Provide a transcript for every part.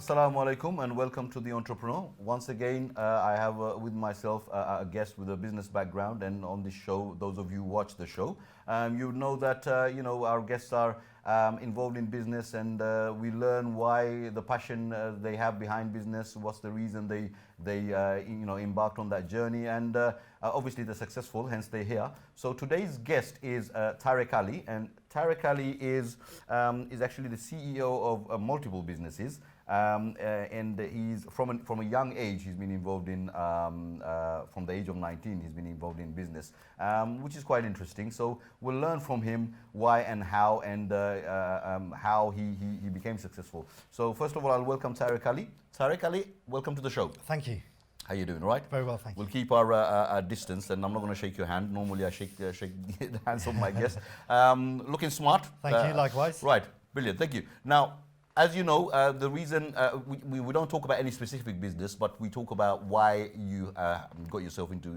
Assalamu alaikum and welcome to the Entrepreneur. Once again, I have with myself a guest with a business background, and on this show, those of you who watch the show, you know that our guests are involved in business, and we learn why the passion they have behind business, what's the reason they embarked on that journey, and obviously they're successful, hence they're here. So today's guest is TARIQ Ali, and TARIQ Ali is actually the CEO of multiple businesses. And he's from a young age, he's been involved in, from the age of 19, he's been involved in business, which is quite interesting. So we'll learn from him why and how, and how he became successful. So first of all, I'll welcome TARIQ Ali. TARIQ Ali, welcome to the show. Thank you. How you doing, right? Very well, thank you. We'll keep our distance, and I'm not going to shake your hand. Normally I shake the hands of my guests. Looking smart. Thank you, likewise. Right, brilliant, thank you. Now, as you know, the reason we don't talk about any specific business, but we talk about why you got yourself into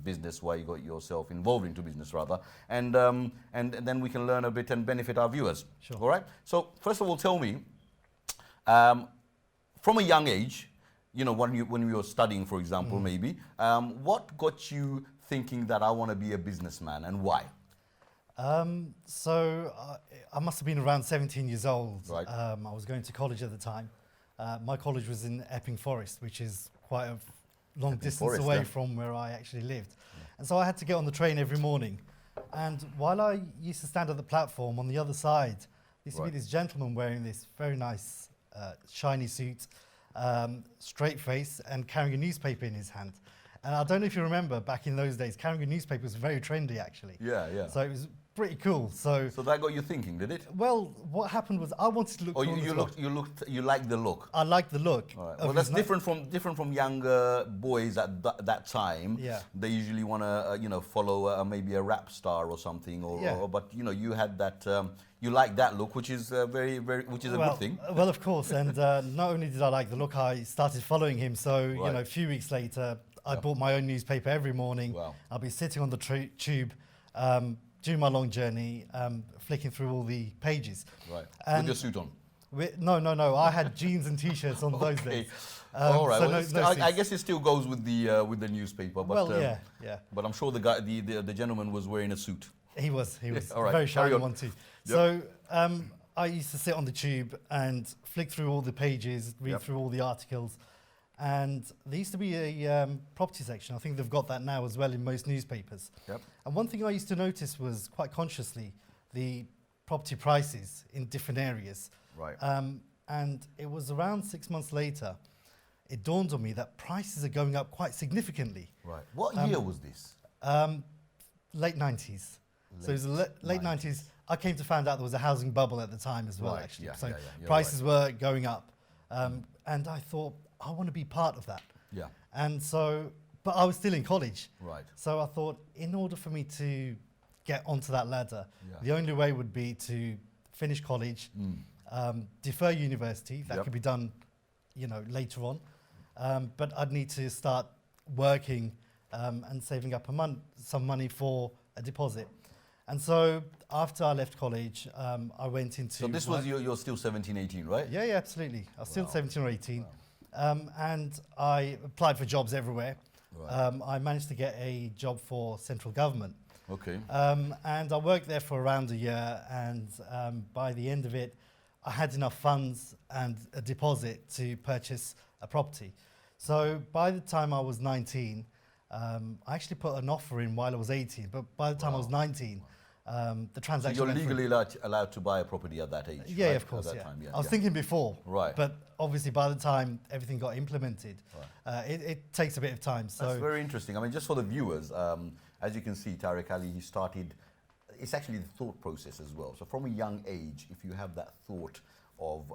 business, why you got yourself involved into business, rather, and then we can learn a bit and benefit our viewers. Sure. All right. So first of all, tell me, from a young age, when you were studying, for example, maybe, what got you thinking that I want to be a businessman, and why? So I must have been around 17 years old. Right. I was going to college at the time. My college was in Epping Forest, which is quite a long distance Forest, away yeah. from where I actually lived. And so I had to get on the train every morning. And while I used to stand at the platform, on the other side, there used to be this gentleman wearing this very nice shiny suit, straight face, and carrying a newspaper in his hand. And I don't know if you remember, back in those days, carrying a newspaper was very trendy, actually. Yeah, yeah. So it was pretty cool. So that got you thinking, did it? well, what happened was I wanted to look. Or cool as well. you liked the look. I liked the look. All right. of Well, that's his different from younger boys at that time. Yeah. They usually want to follow maybe a rap star or something, Yeah. but you had that. You like that look, which is very which is a good thing. Well, of course. And not only did I like the look, I started following him. So Right. a few weeks later, I bought my own newspaper every morning. Wow. I'll be sitting on the tube, doing my long journey, flicking through all the pages. Right. With And your suit on. No. I had jeans and t-shirts on those Okay. days. All right. so Well, no I suits. guess it still goes with the newspaper. But, Well, yeah. But I'm sure the gentleman was wearing a suit. He was All right, very carry shiny on. one too. Yep. So I used to sit on the tube and flick through all the pages, read Yep. through all the articles, and there used to be a property section. I think they've got that now as well in most newspapers. Yep. And one thing I used to notice was quite consciously the property prices in different areas. Right. And it was around 6 months later, it dawned on me that prices are going up quite significantly. Right. What year was this? Late 90s. So it was the late 90s. I came to find out there was a housing bubble at the time as well, Right, actually. yeah, So yeah, yeah, you're prices were going up. And I thought, I want to be part of that. Yeah. And so, but I was still in college. Right. So I thought, in order for me to get onto that ladder, Yeah. the only way would be to finish college, defer university. That Yep. could be done, later on. But I'd need to start working and saving up some money for a deposit. And so after I left college, I went into. So this was you're still 17, 18, right? Yeah, absolutely. I was still Wow. 17 or 18. And I applied for jobs everywhere. Right. I managed to get a job for central government. Okay. And I worked there for around a year. And by the end of it, I had enough funds and a deposit to purchase a property. So by the time I was 19, I actually put an offer in while I was 18. But by the time I was 19, the So transaction you're went through. legally allowed to buy a property at that age? Yeah, right? of course. At that Yeah. time, yeah. I was yeah. thinking before, Right. but obviously by the time everything got implemented, it takes a bit of time. So That's very interesting. I mean, just for the viewers, as you can see, TARIQ Ali, he started, it's actually the thought process as well. So from a young age, if you have that thought of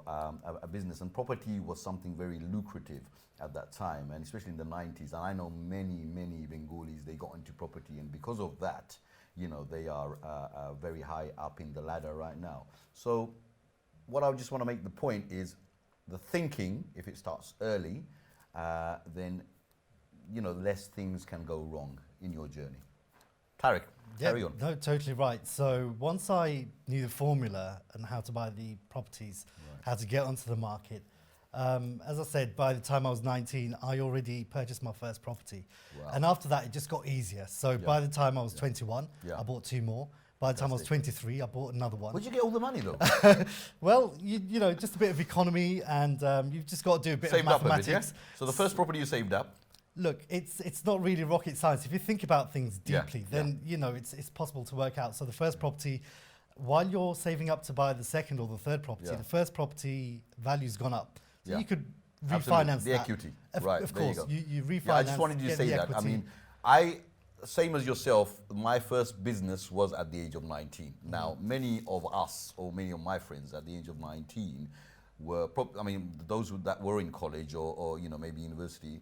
a business, and property was something very lucrative at that time, and especially in the 90s, and I know many Bengalis, they got into property, and because of that, they are very high up in the ladder right now. So what I just want to make the point is the thinking, if it starts early, then less things can go wrong in your journey. TARIQ, carry on. No, totally right. So once I knew the formula and how to buy the properties, how to get onto the market, As I said, by the time I was 19, I already purchased my first property. Wow. And after that, it just got easier. So by the time I was 21, Yeah. I bought 2 more. By the time I was 23, I bought another one. Where'd you get all the money though? Well, you know, just a bit of economy, and you've just got to do a bit Saved of up a bit, mathematics. yeah? So the first property you saved up. Look, it's not really rocket science. If you think about things Yeah, deeply, then you know it's possible to work out. So the first property, while you're saving up to buy the second or the third property, the first property value's gone up. So you could refinance the that. equity. Of There course, you go. you refinance. Yeah, I just wanted you to get say the that. I equity. mean, same as yourself, my first business was at the age of 19. Now, many of us, or many of my friends at the age of 19 were, those that were in college or you know, maybe university,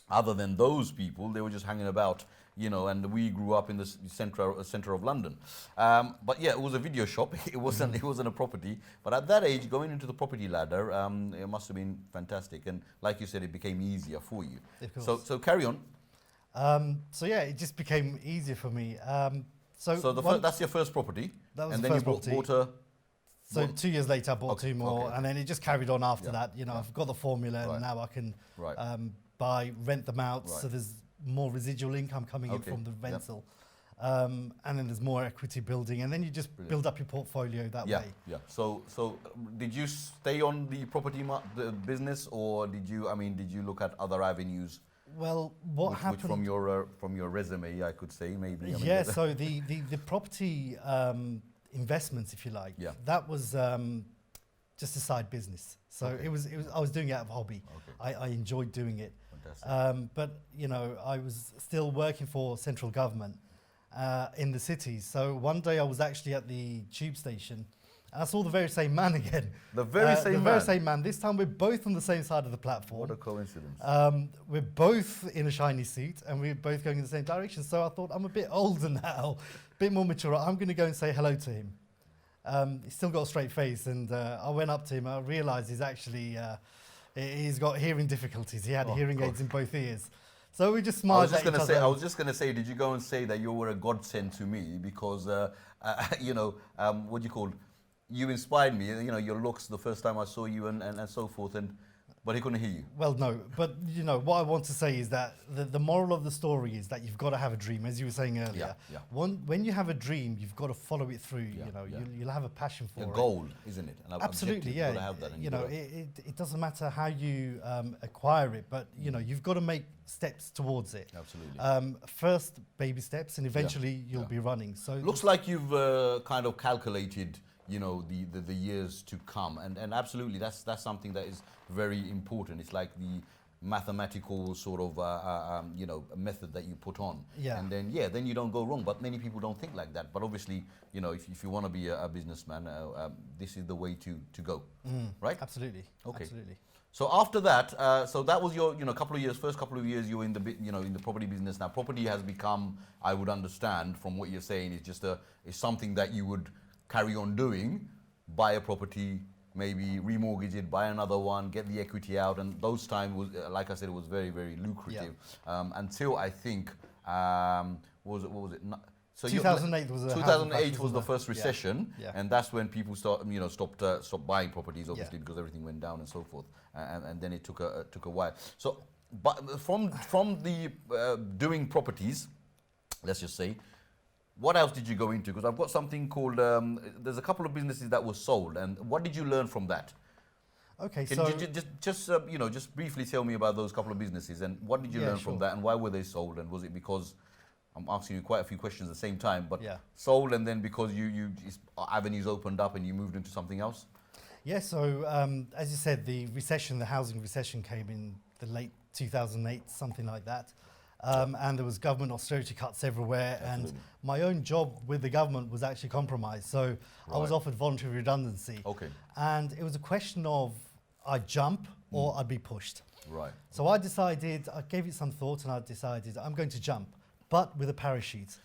other than those people, they were just hanging about, you know, and we grew up in the center of London. But yeah, it was a video shop. It wasn't a property. But at that age, going into the property ladder, it must have been fantastic. And like you said, it became easier for you. Of course. So carry on. So yeah, it just became easier for me. So That's your first property. That was and the then first you property. bought a. So 2 years later, I bought 2 more, okay. and then it just carried on after that. You know, I've got the formula, and now I can rent them out. So there's more residual income coming in from the rental. And then there's more equity building, and then you just build up your portfolio that way. Yeah. So did you stay on the property the business, or did you look at other avenues? Well, what happened from your resume, I could say maybe. So the property investments, if you like, that was just a side business. So it was I was doing it out of hobby. I enjoyed doing it. Fantastic. But you know, I was still working for central government in the city. So one day I was actually at the tube station, and I saw the very same man again. The very same man. This time we're both on the same side of the platform. What a coincidence. We're both in a shiny suit, and we're both going in the same direction. So I thought, I'm a bit older now, a bit more mature. I'm going to go and say hello to him. He's still got a straight face, and I went up to him. I realised he's got hearing difficulties. He had hearing aids in both ears. So we just smiled at each other. I was just going to say, did you go and say that you were a godsend to me because, you know, what do you call, you inspired me, you know, your looks the first time I saw you and so forth, but he couldn't hear you. Well, no, but you know, what I want to say is that the moral of the story is that you've got to have a dream, as you were saying earlier. When you have a dream, you've got to follow it through, you know, you'll have a passion for it. A goal, isn't it? Absolutely, yeah. You've got to have that, and you know, it doesn't matter how you acquire it, but you know, you've got to make steps towards it. Absolutely. First, baby steps, and eventually you'll be running. So looks like you've kind of calculated, you know, the years to come, and absolutely that's something that is very important. It's like the mathematical sort of you know, method that you put on, and then you don't go wrong. But many people don't think like that. But obviously, you know, if you want to be a businessman, this is the way to go, right? Absolutely. Okay. Absolutely. So after that, so that was your, you know, first couple of years you were in the, you know, in the property business. Now property has become, I would understand from what you're saying, it's just it's something that you would carry on doing, buy a property, maybe remortgage it, buy another one, get the equity out, and those times was, like I said, it was very, very lucrative. Until I think, what was it? So 2008 was the first recession, and that's when people stopped buying properties, obviously, because everything went down and so forth, and then it took a while. So, but from the doing properties, let's just say, what else did you go into? Because I've got something called, there's a couple of businesses that were sold, and what did you learn from that? Okay, Can you just briefly tell me about those couple of businesses, and what did you learn from that, and why were they sold, and was it because, I'm asking you quite a few questions at the same time, but sold, and then because avenues opened up and you moved into something else? Yeah, so as you said, the housing recession came in the late 2008, something like that. And there was government austerity cuts everywhere. Absolutely. And my own job with the government was actually compromised. So I was offered voluntary redundancy. Okay. And it was a question of I'd jump or I'd be pushed. Right. So I gave it some thought, and I decided I'm going to jump, but with a parachute.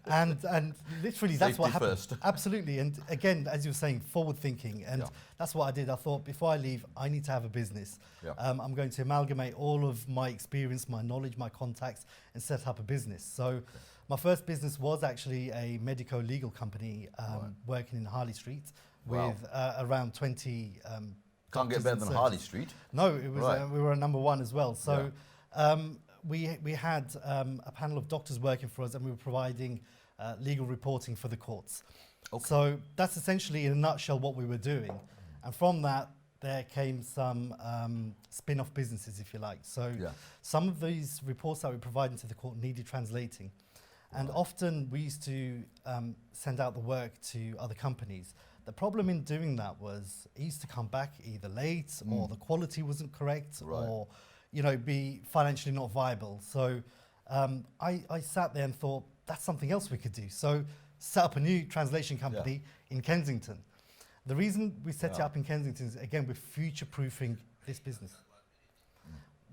and literally that's what happened. First. Absolutely. And again, as you were saying, forward thinking, and that's what I did. I thought, before I leave, I need to have a business. I'm going to amalgamate all of my experience, my knowledge, my contacts, and set up a business. So my first business was actually a medico-legal company working in Harley Street with around 20 Can't get doctors better and than surgeons. Harley Street. No, it was Right. we were a number one as well. So we had a panel of doctors working for us, and we were providing legal reporting for the courts. Okay. So that's essentially, in a nutshell, what we were doing. And from that, there came some spin-off businesses, if you like. So Yeah. some of these reports that we provided to the court needed translating. And often we used to send out the work to other companies. The problem in doing that was it used to come back either late or the quality wasn't correct Right. or, be financially not viable. So I sat there and thought, that's something else we could do. So set up a new translation company in Kensington. The reason we set it up in Kensington is, again, we're future-proofing this business.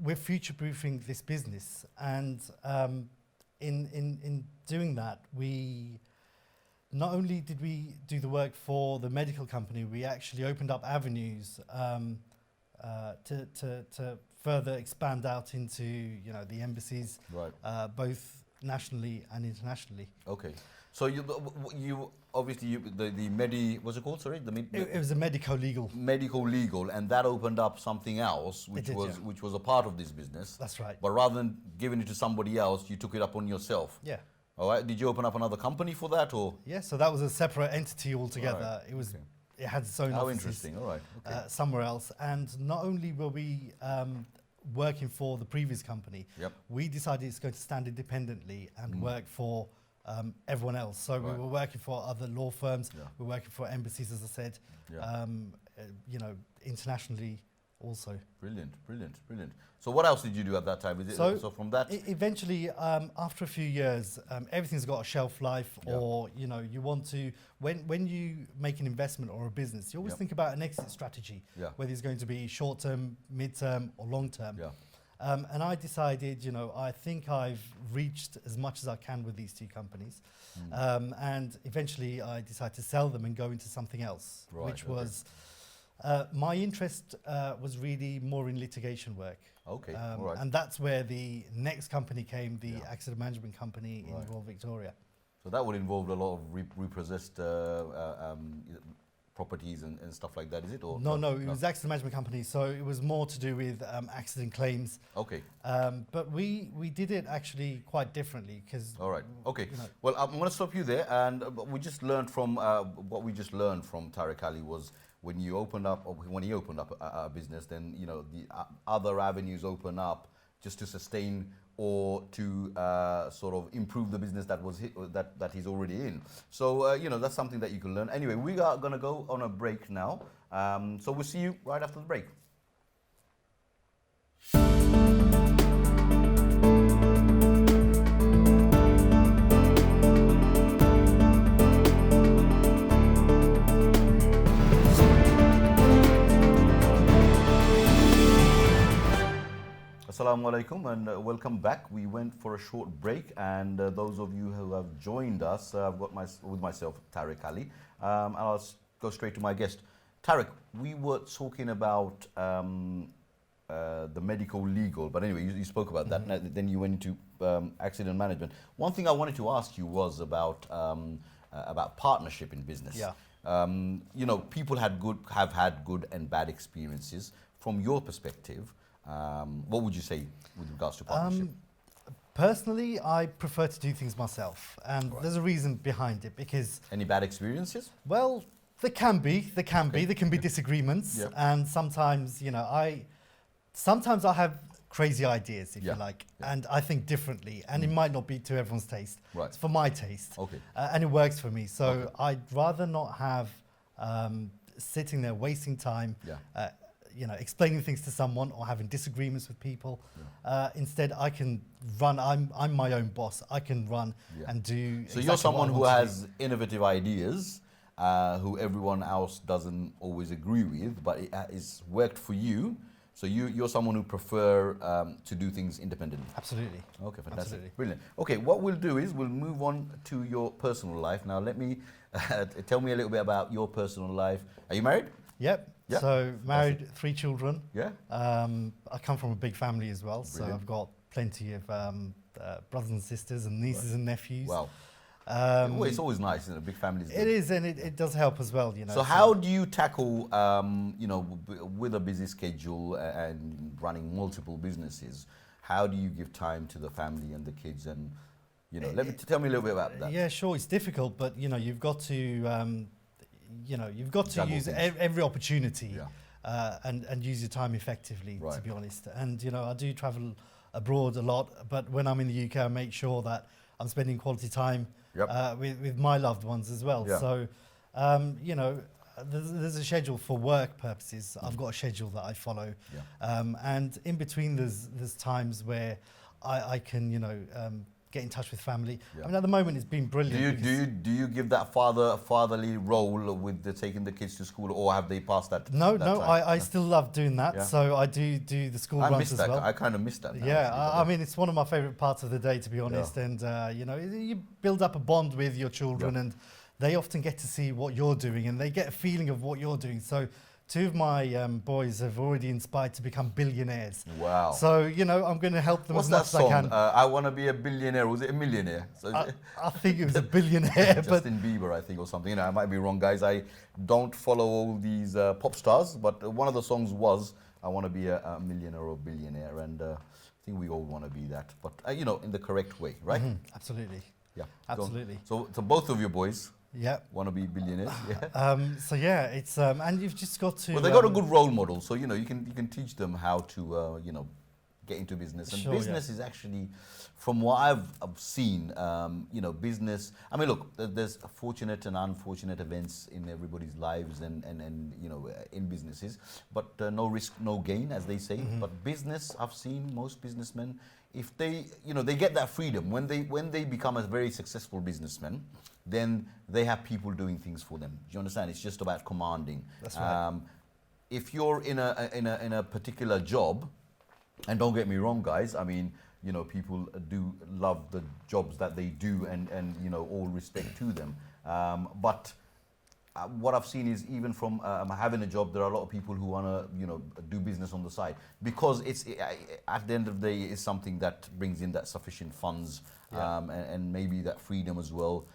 We're future-proofing this business. And in doing that, we not only did we do the work for the medical company, we actually opened up avenues to further expand out into the embassies, Right. both nationally and internationally. Okay. So you obviously what's it called? Sorry, It was a medico-legal. medical legal, and that opened up something else, which did, yeah. which was a part of this business. That's right. But rather than giving it to somebody else, you took it up on yourself. Yeah. All right. Did you open up another company for that, or? Yeah, so that was a separate entity altogether. Right, It was, okay. it had its own How offices, interesting. All right. Okay. somewhere else. And not only were we working for the previous company, Yep. we decided it's going to stand independently and work for everyone else. So Right. we were working for other law firms, Yeah. we were working for embassies, as I said, Yeah. internationally also. Brilliant, brilliant, brilliant. So what else did you do at that time? Is it, So so from that? Eventually, after a few years, everything's got a shelf life, Yeah. or you want to. When you make an investment or a business, you always Yep. think about an exit strategy, Yeah. whether it's going to be short term, mid term, or long term. Yeah. And I decided, I think I've reached as much as I can with these two companies, and eventually I decided to sell them and go into something else, Right, which okay. was. My interest was really more in litigation work. Okay. All right. And that's where the next company came, the Yeah. accident management company in Right. Royal Victoria. So that would involve a lot of repossessed properties and stuff like that, is it? Or No, it was accident management company, so it was more to do with accident claims. Okay. But we did it actually quite differently because. All right. Okay. You know. Well, I'm going to stop you there, and we just learned from what we just learned from Tariq Ali was when you opened up, or when he opened up a business, then the other avenues open up just to sustain or to sort of improve the business that he's already in. So that's something that you can learn. Anyway, we are going to go on a break now. So we'll see you right after the break. Assalamu alaikum and welcome back. We went for a short break, and those of you who have joined us, I've got with myself Tariq Ali, and I'll go straight to my guest. Tariq, we were talking about the medical legal, but anyway, you spoke about that, and then you went into accident management. One thing I wanted to ask you was about partnership in business. Yeah. People have had good and bad experiences. From your perspective, what would you say with regards to partnership? Personally, I prefer to do things myself, and there's a reason behind it because. Any bad experiences? Well, there can be disagreements, Yep. and sometimes sometimes I have crazy ideas, if Yeah, you like, yeah. and I think differently, and it might not be to everyone's taste. Right. It's for my taste, Okay. and it works for me. So Okay. I'd rather not have sitting there wasting time. Yeah. Explaining things to someone or having disagreements with people. Instead, I can run. I'm my own boss. I can run and do. So exactly you're someone what I who want to has innovative ideas, who everyone else doesn't always agree with, but it's worked for you. So you're someone who prefer to do things independently. do. Absolutely. Okay, fantastic. Absolutely. Brilliant. Okay, what we'll do is we'll move on to your personal life. Now, let me tell me a little bit about your personal life. Are you married? Yep. Yeah. So married, 3 children. Yeah. I come from a big family as well, so Brilliant. I've got plenty of brothers and sisters and nieces and nephews. Wow. Well, it's always nice, isn't it? Big families. It is, and it does help as well, you know. So how do you tackle, you know, with a busy schedule and running multiple businesses, how do you give time to the family and the kids? And, you know, tell me a little bit about that. Yeah, sure, it's difficult, but, you know, you've got to, you know, you've got to Juggle use things. every opportunity Yeah. and use your time effectively, Right. to be honest. And, you know, I do travel abroad a lot, but when I'm in the UK, I make sure that I'm spending quality time with my loved ones as well. Yeah. So, you know, there's a schedule for work purposes. I've got a schedule that I follow. Yeah. And in between, there's times where I can, you know, get in touch with family. Yeah. I mean, at the moment, it's been brilliant. Do you give that fatherly role with taking the kids to school, or have they passed that? No, that no, time? I still love doing that. Yeah. So I do the school I runs missed as that. well. I kind of missed that. Now, Yeah, actually, I mean, it's one of my favorite parts of the day, to be honest. Yeah. And, you know, you build up a bond with your children, Yeah. and they often get to see what you're doing, and they get a feeling of what you're doing. So 2 of my boys have already inspired to become billionaires. Wow. So, you know, I'm going to help them What's as that much as I song? can. I want to be a billionaire. Was it a millionaire? So I think it was a billionaire, but Justin Bieber, I think, or something. You know, I might be wrong, guys. I don't follow all these pop stars, but one of the songs was "I want to be a millionaire or a billionaire," and I think we all want to be that, but you know, in the correct way, right? absolutely. Yeah, Absolutely. So both of your boys Yeah. want to be billionaires. Yeah. So yeah, it's and you've just got to. Well, they got a good role model, so you know you can teach them how to you know get into business. And Sure, yeah. business is actually, from what I've seen, you know, business. I mean, look, there's fortunate and unfortunate events in everybody's lives, and you know, in businesses. But no risk, no gain, as they say. But business, I've seen most businessmen, if they, you know, they get that freedom when they become a very successful businessman, then they have people doing things for them. Do you understand? It's just about commanding. That's right. If you're in a particular job, and don't get me wrong, guys, I mean, you know, people do love the jobs that they do, and you know, all respect to them. But what I've seen is, even from having a job, there are a lot of people who want to, you know, do business on the side, because it's at the end of the day, it's something that brings in that sufficient funds, and maybe that freedom as well.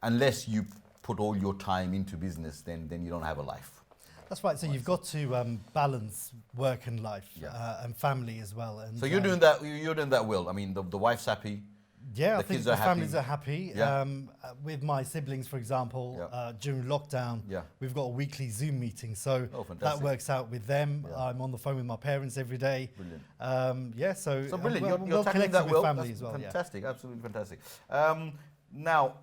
Unless you put all your time into business, then you don't have a life. That's right. So you've got to balance work and life, and family as well. And So you're doing that. You're doing that well. I mean, the wife's happy. Yeah, I The think kids the are happy. families are happy. Yeah. With my siblings, for example, Yeah. during lockdown, Yeah. we've got a weekly Zoom meeting. So Oh, that fantastic. works out with them. Yeah. I'm on the phone with my parents every day. Brilliant. Yeah, so, So brilliant. Well, You're tackling connected that with well. family That's as well. Yeah. fantastic. Absolutely fantastic. Now,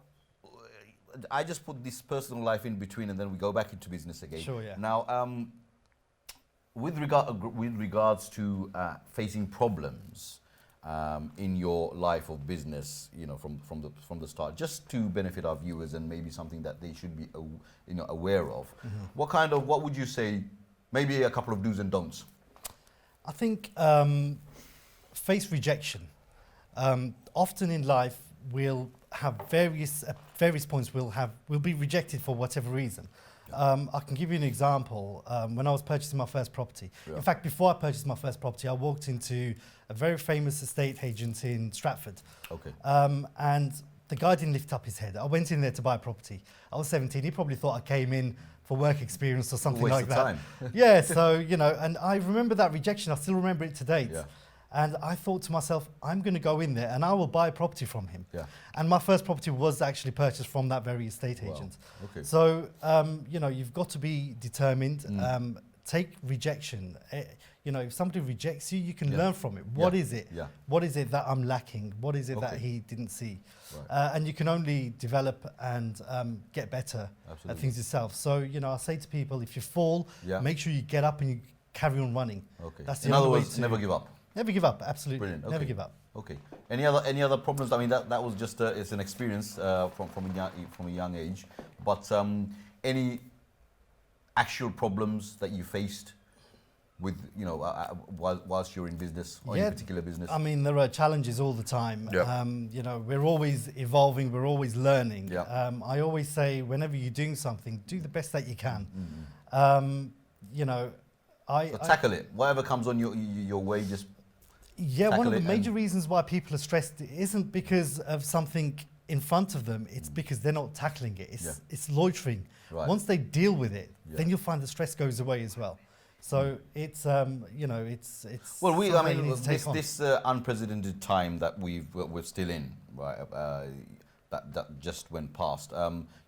I just put this personal life in between, and then we go back into business again. Sure, yeah. Now, with regards to facing problems in your life of business, you know, from the start, just to benefit our viewers, and maybe something that they should be you know, aware of. What would you say? Maybe a couple of do's and don'ts. I think face rejection. Often in life, we'll have various points. We'll be rejected for whatever reason. I can give you an example. When I was purchasing my first property, in fact, before I purchased my first property, I walked into a very famous estate agent in Stratford. Okay. And the guy didn't lift up his head. I went in there to buy a property. I was 17. He probably thought I came in for work experience or something Waste like of that. time. Yeah, so, you know, and I remember that rejection. I still remember it to date. Yeah. And I thought to myself, I'm going to go in there and I will buy a property from him. Yeah. And my first property was actually purchased from that very estate Wow. agent. Okay. So, you know, you've got to be determined. Take rejection. You know, if somebody rejects you, you can learn from it. What is it? Yeah. What is it that I'm lacking? What is it that Okay. he didn't see? Right. And you can only develop and get better at Absolutely. things yourself. So, you know, I say to people, if you fall, Yeah. make sure you get up and you carry on running. Okay. That's the In other only way words, to never give up. Never give up. Absolutely. Brilliant. Never Okay. give up. Okay. Any other problems? I mean, that was just it's an experience from a young age. But any actual problems that you faced with, you know, whilst you're in business or in a particular business? I mean, there are challenges all the time. Yeah. You know, we're always evolving. We're always learning. Yeah. I always say, whenever you're doing something, do the best that you can. You know, So tackle it. Whatever comes on your way, just yeah, one of tackle the it major reasons why people are stressed isn't because of something in front of them, it's because they're not tackling it. It's loitering. Right. Once they deal with it, then you'll find the stress goes away as well. So it's it's well, I something you mean, need to take on. this unprecedented time that we're still in, right? That just went past.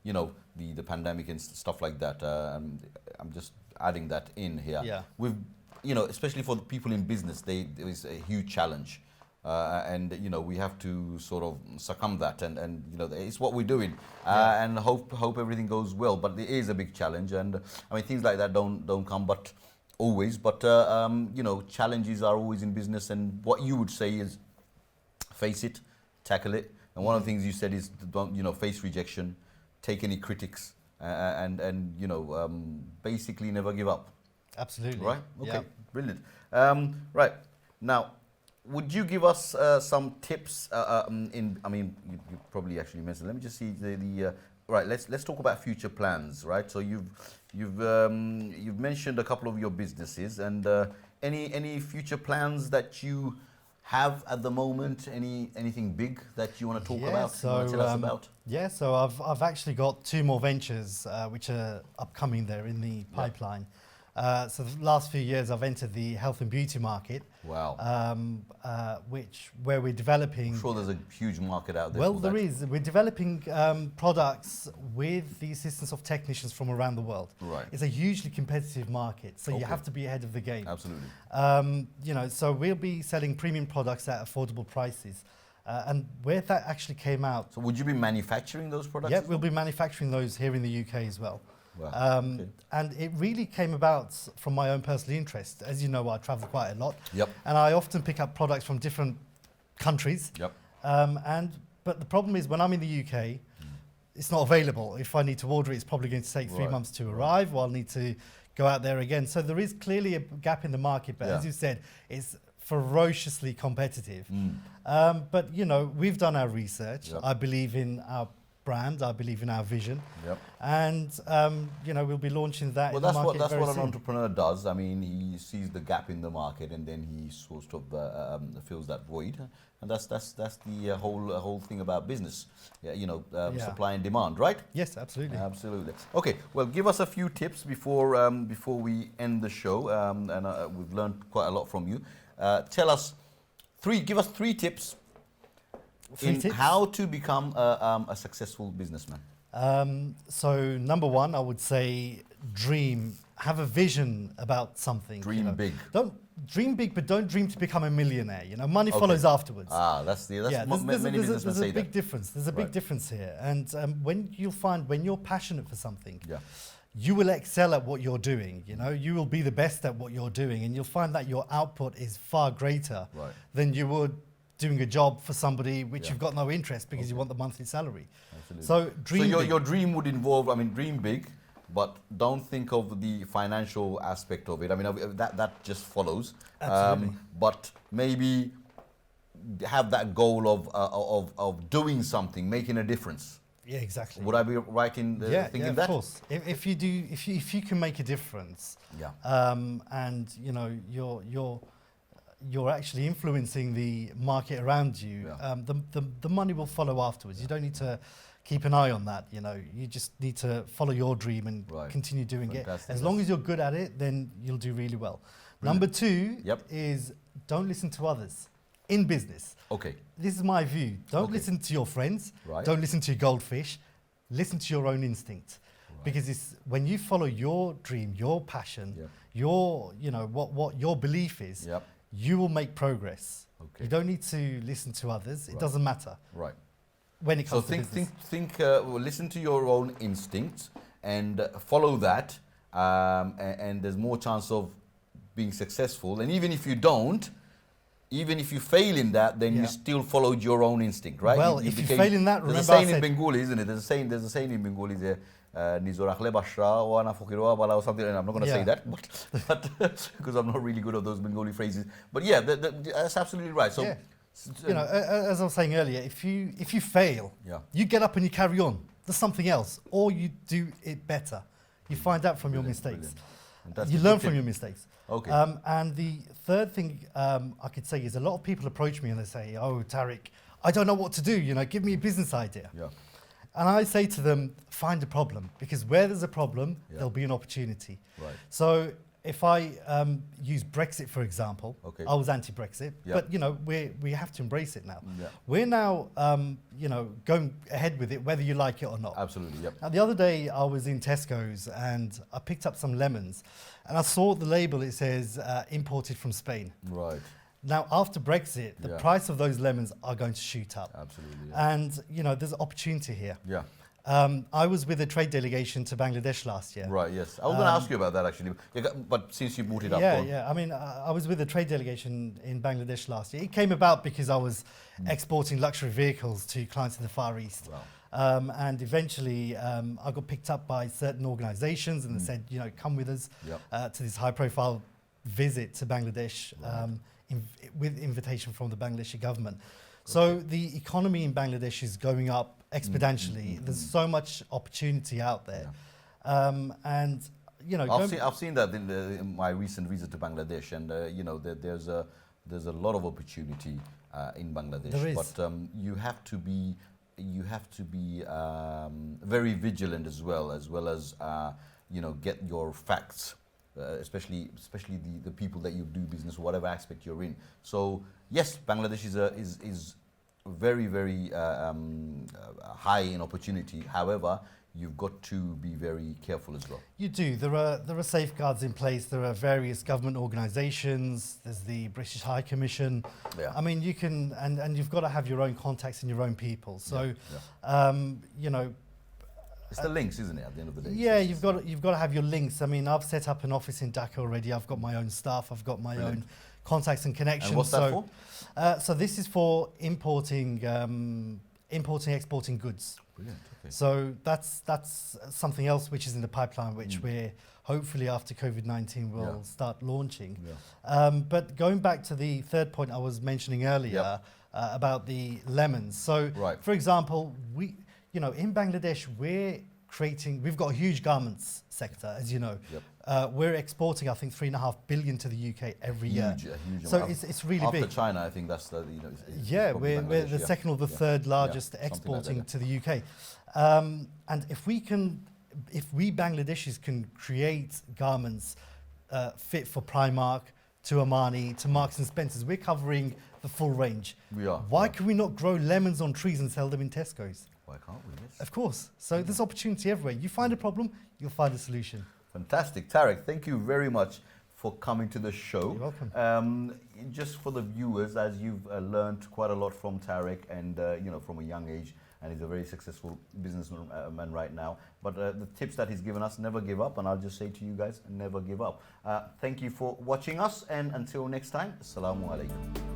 You know, the pandemic and stuff like that. I'm just adding that in here. Yeah. We've, you know, especially for the people in business, there is a huge challenge. And you know, we have to sort of succumb that, and you know, it's what we're doing, and hope everything goes well. But it is a big challenge, and I mean, things like that don't come but always. But you know, challenges are always in business, and what you would say is face it, tackle it. And one of the things you said is don't, you know, face rejection, take any critics, and you know, basically never give up. Absolutely. Right. Okay. Yeah. Brilliant. Right now. Would you give us some tips? I mean, you probably actually mentioned. Let me just see the right. Let's talk about future plans. Right. So you've mentioned a couple of your businesses, and any future plans that you have at the moment? Anything big that you want to talk about? So, you want to tell us about? Yeah. So I've actually got 2 more ventures which are upcoming there in the pipeline. So the last few years I've entered the health and beauty market. Wow. Where we're developing. I'm sure there's a huge market out there. Well, for there that. is. We're developing products with the assistance of technicians from around the world. Right. It's a hugely competitive market, so you have to be ahead of the game. Absolutely. You know, so we'll be selling premium products at affordable prices. And where that actually came out. So would you be manufacturing those products? Yeah, we'll be manufacturing those here in the UK as well. Wow. Okay. And it really came about from my own personal interest. As you know, I travel quite a lot. Yep. And I often pick up products from different countries. Yep. But the problem is when I'm in the UK, it's not available. If I need to order it, it's probably going to take 3 months to arrive, or I'll need to go out there again. So there is clearly a gap in the market. But as you said, it's ferociously competitive. But, you know, we've done our research. Yep. I believe in our brand. I believe in our vision. Yep. And, you know, we'll be launching that in the market that's very what an soon. entrepreneur does. I mean, he sees the gap in the market and then he sort of fills that void. And that's the whole thing about business. Yeah, you know, supply and demand, right? Yes, absolutely. Absolutely. Okay, well, give us a few tips before we end the show. And we've learned quite a lot from you. Give us 3 tips in how to become a successful businessman. So number 1, I would say dream. Have a vision about something. Dream big. Don't dream big, but don't dream to become a millionaire. You know, money follows afterwards. That's many businessmen say that. There's a big difference. There's a big difference here. And when you're passionate for something, you will excel at what you're doing. You know, you will be the best at what you're doing, and you'll find that your output is far greater than you would doing a job for somebody which you've got no interest because you want the monthly salary. Absolutely. So dream big. Your dream would involve, I mean, dream big, but don't think of the financial aspect of it. I mean, that just follows. Absolutely. But maybe have that goal of doing something, making a difference. Yeah, exactly. Would I be right in thinking that? Of course. If you can make a difference, and you know you're actually influencing the market around you, the money will follow afterwards. You don't need to keep an eye on that. You know, you just need to follow your dream and continue doing it. As long as you're good at it, then you'll do really well. Number 2 is don't listen to others in business. Okay. This is my view. Don't listen to your friends. Don't listen to your goldfish. Listen to your own instinct. Because it's when you follow your dream, your passion, your, you know, what your belief is, you will make progress. You don't need to listen to others. It doesn't matter. Right. When it comes to business. Listen to your own instincts and follow that, and there's more chance of being successful. And even if you don't, even if you fail in that, then you still followed your own instinct, right? Well, if you fail in that, remember there's a saying in Bengali, isn't it? There's a saying in Bengali there. Nizorakhle bashra wa nafukiroa bala or something. And I'm not going to say that, but because I'm not really good at those Bengali phrases. But yeah, that's absolutely right. So, you know, as I was saying earlier, if you fail, you get up and you carry on. There's something else, or you do it better. You find out from your mistakes. You learn from your mistakes. Okay. And the third thing I could say is a lot of people approach me and they say, "Oh, Tariq, I don't know what to do, give me a business idea. Yeah. And I say to them, find a problem, because where there's a problem, Yeah. there'll be an opportunity. Right. So if I use Brexit, for example, Okay. I was anti-Brexit, Yeah. but we have to embrace it now. Yeah. We're now, going ahead with it, whether you like it or not. Absolutely. Yep. Now, the other day I was in Tesco's and I picked up some lemons, and I saw the label. It says imported from Spain. Right. Now, after Brexit, the Yeah. price of those lemons are going to shoot up. Absolutely. Yeah. And, there's opportunity here. Yeah. I was with a trade delegation to Bangladesh last year. Right. Yes. I was going to ask you about that actually. But since you brought it up. go on. Yeah. I mean, I was with a trade delegation in Bangladesh last year. It came about because I was exporting luxury vehicles to clients in the Far East. Wow. And eventually, I got picked up by certain organizations and they said, come with us Yep. to this high-profile visit to Bangladesh. Right. With invitation from the Bangladeshi government. So the economy in Bangladesh is going up exponentially. There's so much opportunity out there. And, I've seen that in my recent visit to Bangladesh, and there's a lot of opportunity in Bangladesh. There is. But you have to be very vigilant as well as get your facts. Especially the people that you do business, whatever aspect you're in. So yes, Bangladesh is very high in opportunity. However, you've got to be very careful as well. you do. There are safeguards in place. There are various government organisations. There's the British High Commission. Yeah. I mean, you can, and you've got to have your own contacts and your own people. So, It's the links, isn't it? At the end of the day. yeah, you've got to have your links. I mean, I've set up an office in Dhaka already. I've got my own staff. I've got my Brilliant. own contacts and connections. And what's that for? So this is for importing, exporting goods. Brilliant. Okay. So that's something else which is in the pipeline, which we're hopefully after COVID-19 will start launching. Yeah. But going back to the third point I was mentioning earlier about the lemons. So, Right. for example, in Bangladesh, we've got a huge garments sector, as you know. Yep. We're exporting, I think, 3.5 billion to the UK every year. A huge So amount. it's really After big. China, I think that's the it's Yeah, probably we're the Bangladesh, second or the third largest something like exporting that, to the UK. And if we Bangladeshis can create garments fit for Primark, to Armani, to Marks and Spencers, we're covering the full range. We are. Why yeah. can we not grow lemons on trees and sell them in Tesco's? Why can't we? Yes. Of course. So there's opportunity everywhere. You find a problem, you'll find a solution. Fantastic. Tariq, thank you very much for coming to the show. You're welcome. Just for the viewers, as you've learned quite a lot from Tariq and from a young age, and he's a very successful businessman right now. But the tips that he's given us, never give up. And I'll just say to you guys, never give up. Thank you for watching us. And until next time, Assalamu alaikum.